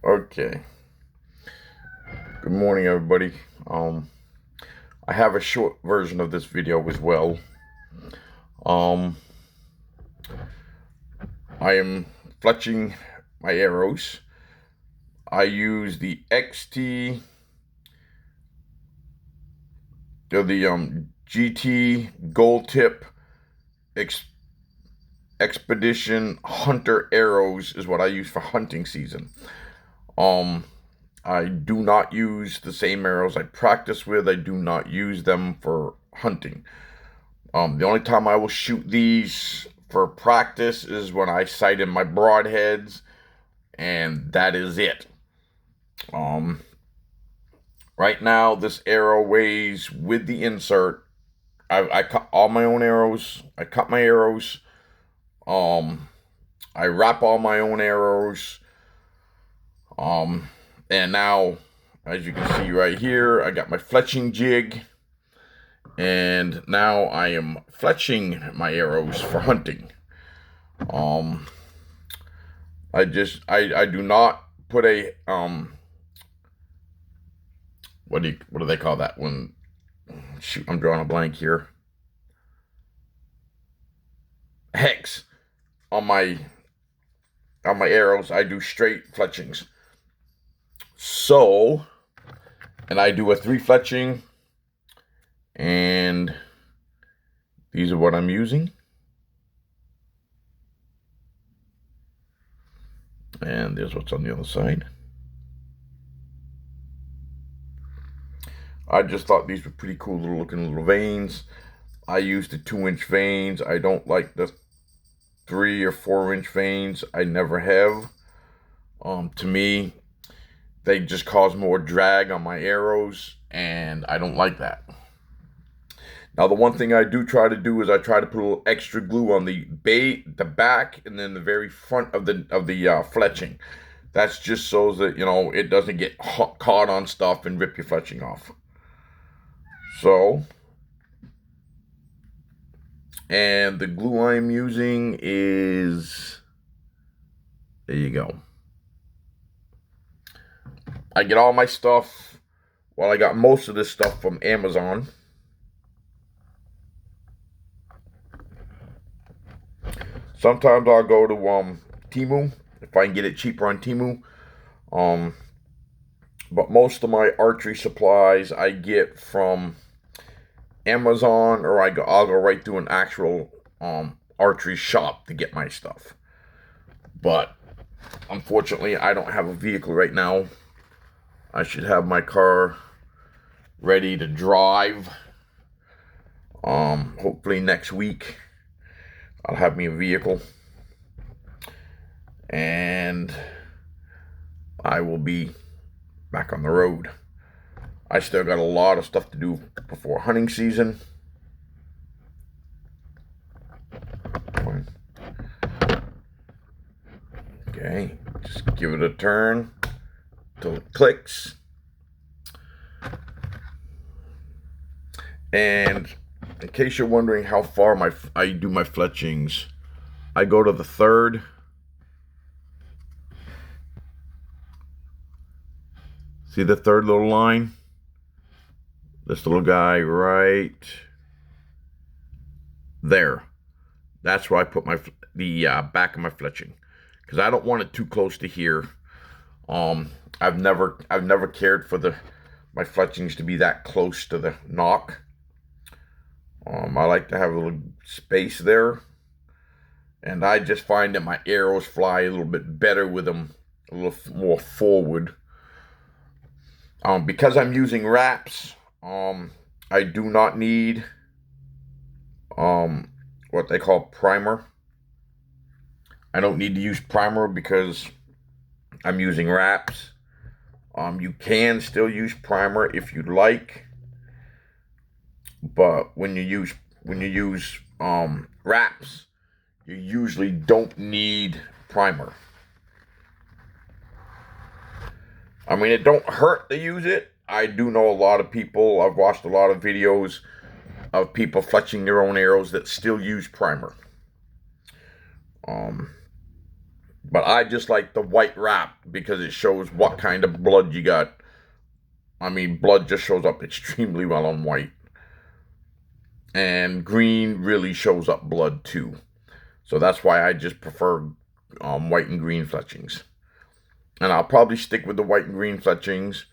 Okay. Good morning, everybody. I have a short version of this video as well. Um, I am fletching my arrows. I use the XT, the GT Gold Tip Expedition Hunter arrows is what I use for hunting season. Um, I do not use the same arrows I practice with. I do not use them for hunting. The only time I will shoot these for practice is when I sight in my broadheads, and that is it. Um, right now, this arrow weighs with the insert. I cut all my own arrows. I cut my arrows. Um, I wrap all my own arrows. And now, as you can see right here, I got my fletching jig. And now I am fletching my arrows for hunting. I do not put a what do they call that when, shoot, I'm drawing a blank here, hex on my arrows. I do straight fletchings. So, and I do a 3 fletching, and these are what I'm using. And there's what's on the other side. I just thought these were pretty cool looking little veins. I use the 2-inch veins. I don't like the 3 or 4-inch veins. I never have. To me, they just cause more drag on my arrows, and I don't like that. Now, the one thing I do try to do is I try to put a little extra glue on the back, and then the very front of the fletching. That's just so that, you know, it doesn't get caught on stuff and rip your fletching off. So, and the glue I'm using is, there you go. I get all my stuff, well, I got most of this stuff from Amazon. Sometimes I'll go to Temu if I can get it cheaper on Temu. But most of my archery supplies I get from Amazon, or I'll go right to an actual archery shop to get my stuff. But unfortunately, I don't have a vehicle right now. I should have my car ready to drive. Hopefully next week I'll have me a vehicle, and I will be back on the road. I still got a lot of stuff to do before hunting season. Okay, just give it a turn till it clicks. And in case you're wondering how far I do my fletchings, I go to the 3rd. See the 3rd little line? This little guy right there. That's where I put the back of my fletching, because I don't want it too close to here. I've never cared for my fletchings to be that close to the nock. I like to have a little space there, and I just find that my arrows fly a little bit better with them a little more forward. Because I'm using wraps, I do not need what they call primer. I don't need to use primer because I'm using wraps. You can still use primer if you'd like, but when you use wraps, you usually don't need primer. I mean, it don't hurt to use it. I do know a lot of people, I've watched a lot of videos of people fletching their own arrows that still use primer. But I just like the white wrap because it shows what kind of blood you got. I mean, blood just shows up extremely well on white. And green really shows up blood too. So that's why I just prefer white and green fletchings. And I'll probably stick with the white and green fletchings,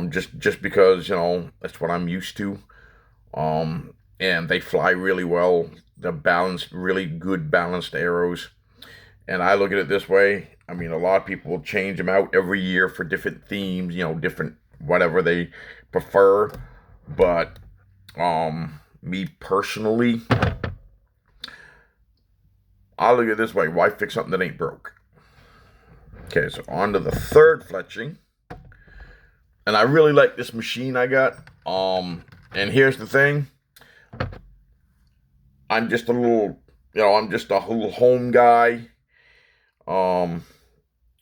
just because, you know, that's what I'm used to. And they fly really well. They're balanced, really good balanced arrows. And I look at it this way. I mean, a lot of people will change them out every year for different themes, you know, different whatever they prefer. But me personally, I look at it this way. Why fix something that ain't broke? Okay, so on to the third fletching. And I really like this machine I got. And here's the thing. I'm just a little, you know, I'm just a little home guy.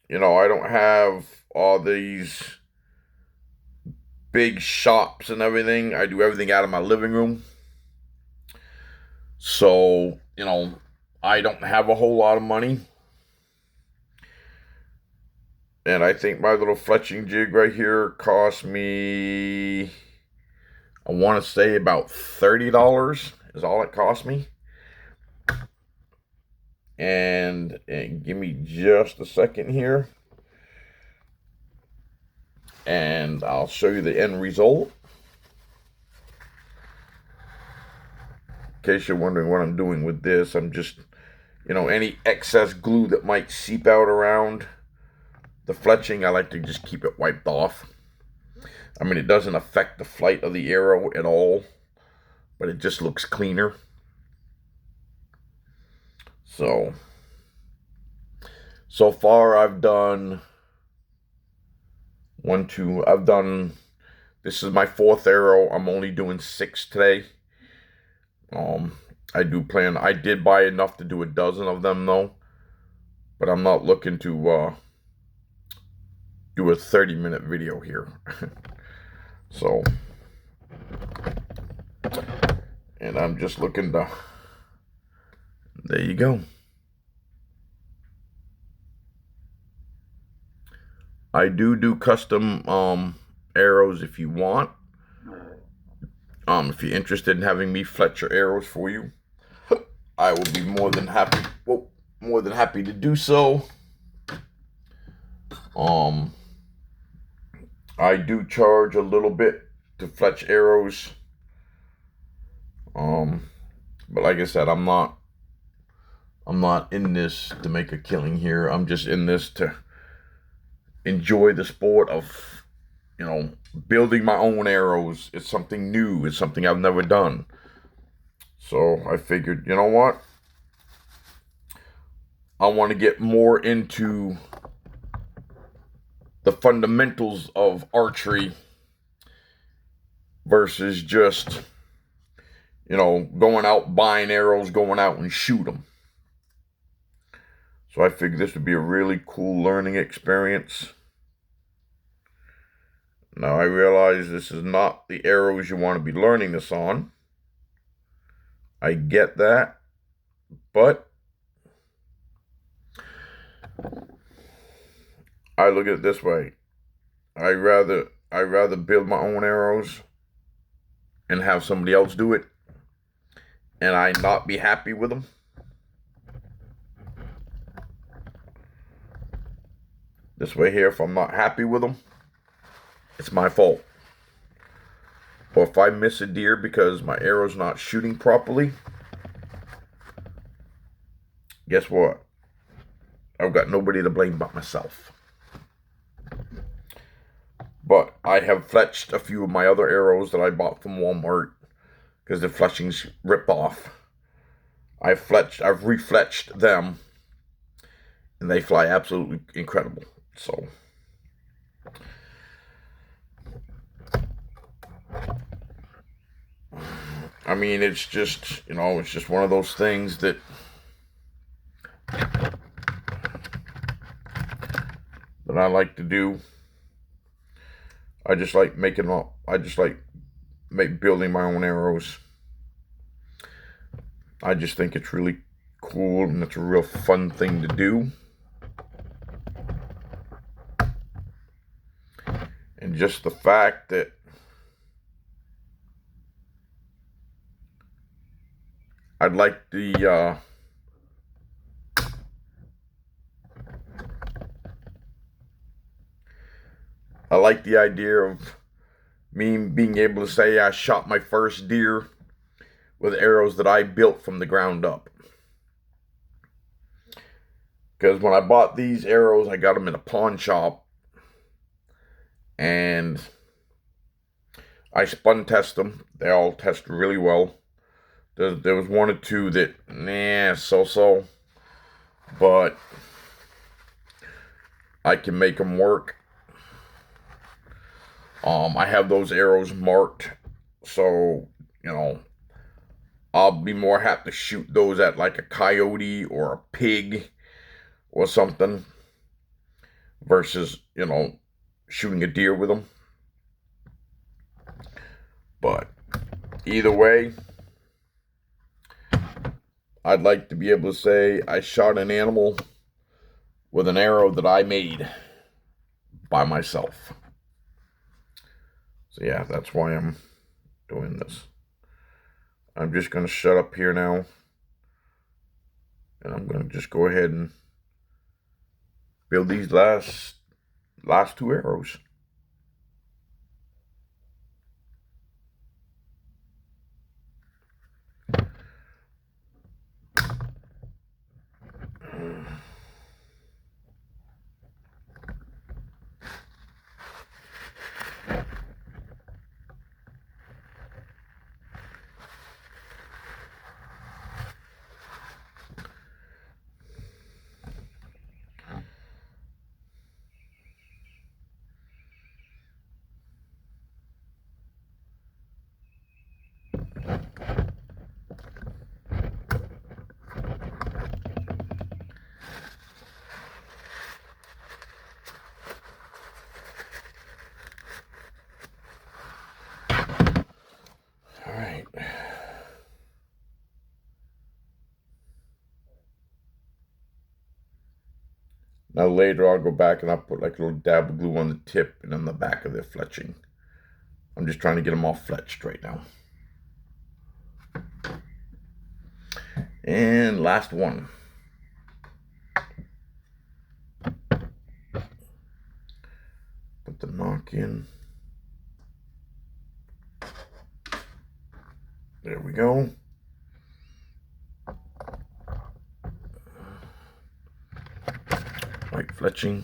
You know, I don't have all these big shops and everything. I do everything out of my living room. So, you know, I don't have a whole lot of money. And I think my little fletching jig right here cost me, I want to say about $30 is all it cost me. And give me just a second here. And I'll show you the end result. In case you're wondering what I'm doing with this, I'm just, you know, any excess glue that might seep out around the fletching, I like to just keep it wiped off. I mean, it doesn't affect the flight of the arrow at all, but it just looks cleaner. So far I've done this is my 4th arrow. I'm only doing 6 today. I did buy enough to do a dozen of them though, but I'm not looking to do a 30-minute video here. So, and I'm just looking to, there you go. I do custom arrows if you want. If you're interested in having me fletch your arrows for you, I will be more than happy to do so. I do charge a little bit to fletch arrows. But like I said, I'm not in this to make a killing here. I'm just in this to enjoy the sport of, you know, building my own arrows. It's something new. It's something I've never done. So I figured, you know what? I want to get more into the fundamentals of archery versus just, you know, going out buying arrows, going out and shoot them. So I figured this would be a really cool learning experience. Now I realize this is not the arrows you want to be learning this on. I get that, but I look at it this way. I rather build my own arrows and have somebody else do it, and I not be happy with them. This way here, if I'm not happy with them, it's my fault. Or if I miss a deer because my arrow's not shooting properly, guess what? I've got nobody to blame but myself. But I have fletched a few of my other arrows that I bought from Walmart because the fletchings ripped off. I've refletched them, and they fly absolutely incredible. So, I mean, it's just, you know, it's just one of those things that I like to do. I just like building my own arrows. I just think it's really cool and it's a real fun thing to do. And just the fact that I'd like I like the idea of me being able to say I shot my first deer with arrows that I built from the ground up. Because when I bought these arrows, I got them in a pawn shop, and I spun test them. They all test really well. There was one or two that, so-so, but I can make them work. I have those arrows marked, so, I'll be more happy to shoot those at like a coyote or a pig or something versus, shooting a deer with them. But either way, I'd like to be able to say I shot an animal with an arrow that I made by myself. So yeah, that's why I'm doing this. I'm just going to shut up here now, and I'm going to just go ahead and build these last two arrows. All right. Now later I'll go back and I'll put like a little dab of glue on the tip and on the back of their fletching. I'm just trying to get them all fletched right now. And last one. Put the knock in. There we go. White fletching.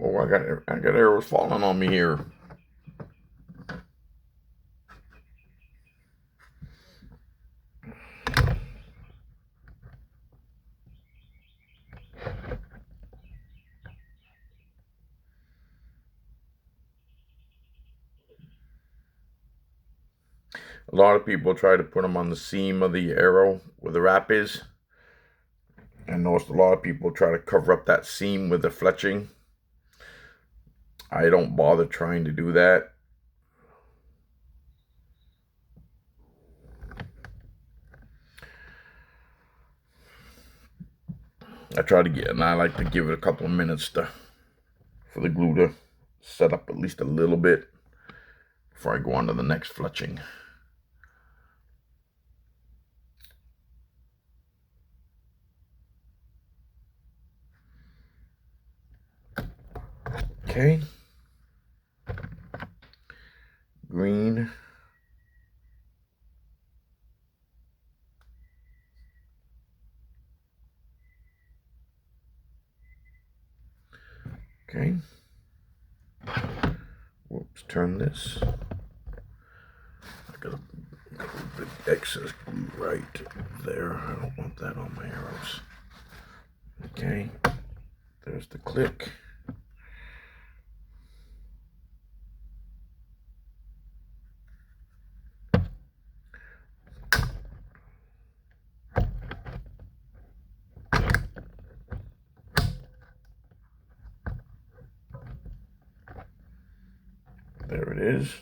Oh, I got arrows falling on me here. A lot of people try to put them on the seam of the arrow where the wrap is. I noticed a lot of people try to cover up that seam with the fletching. I don't bother trying to do that. I like to give it a couple of minutes for the glue to set up at least a little bit before I go on to the next fletching. Okay. Green. Okay. Whoops, turn this. I got a big excess glue right there. I don't want that on my arrows. Okay. There's the click. it is.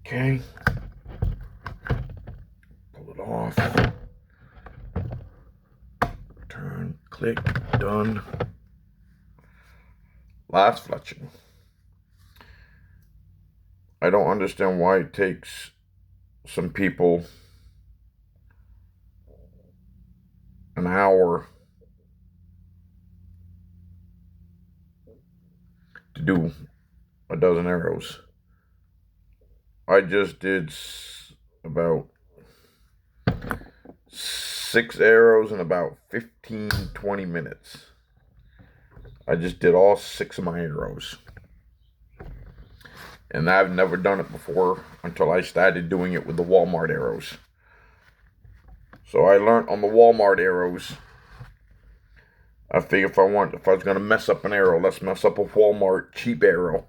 Okay. Pull it off. Turn, click, done. Last fletching. I don't understand why it takes some people an hour to do a dozen arrows. I just did about 6 arrows in about 15-20 minutes. I just did all 6 of my arrows. And I've never done it before until I started doing it with the Walmart arrows. So I learned on the Walmart arrows. I figured if I was going to mess up an arrow, let's mess up a Walmart cheap arrow.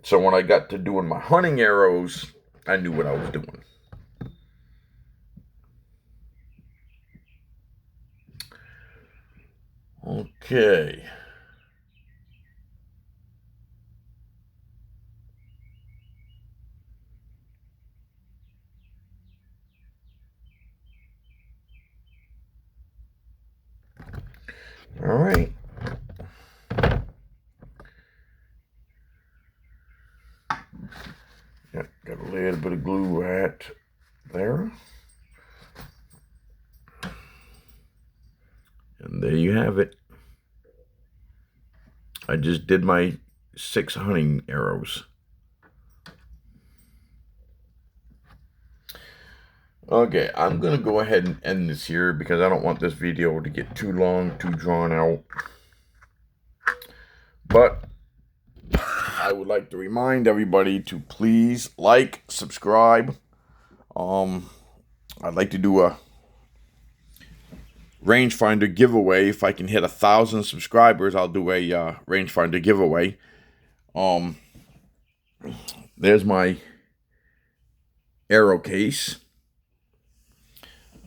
So when I got to doing my hunting arrows, I knew what I was doing. Okay. All right. Got a little bit of glue right there. And there you have it. I just did my 6 hunting arrows. Okay, I'm going to go ahead and end this here because I don't want this video to get too long, too drawn out. But I would like to remind everybody to please like, subscribe. I'd like to do a rangefinder giveaway. If I can hit 1,000 subscribers, I'll do a rangefinder giveaway. There's my arrow case.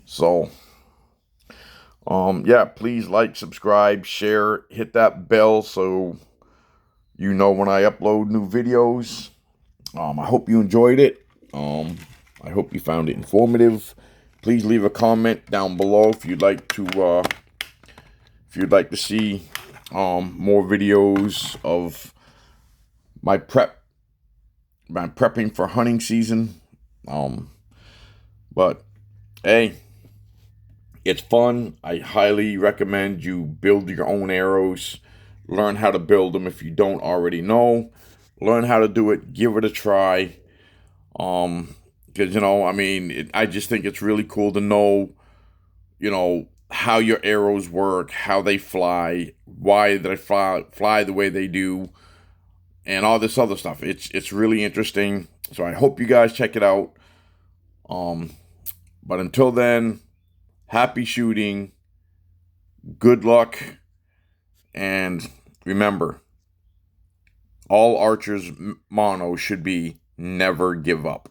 So, yeah, please like, subscribe, share, hit that bell so you know when I upload new videos. I hope you enjoyed it. I hope you found it informative. Please leave a comment down below if you'd like to see more videos of my prepping for hunting season. But hey, it's fun. I highly recommend you build your own arrows. Learn how to build them if you don't already know. Learn how to do it. Give it a try. Because, I mean, I just think it's really cool to know, how your arrows work, how they fly, why they fly the way they do, and all this other stuff. It's really interesting. So I hope you guys check it out. But until then, happy shooting, good luck, and remember, all archers' motto should be never give up.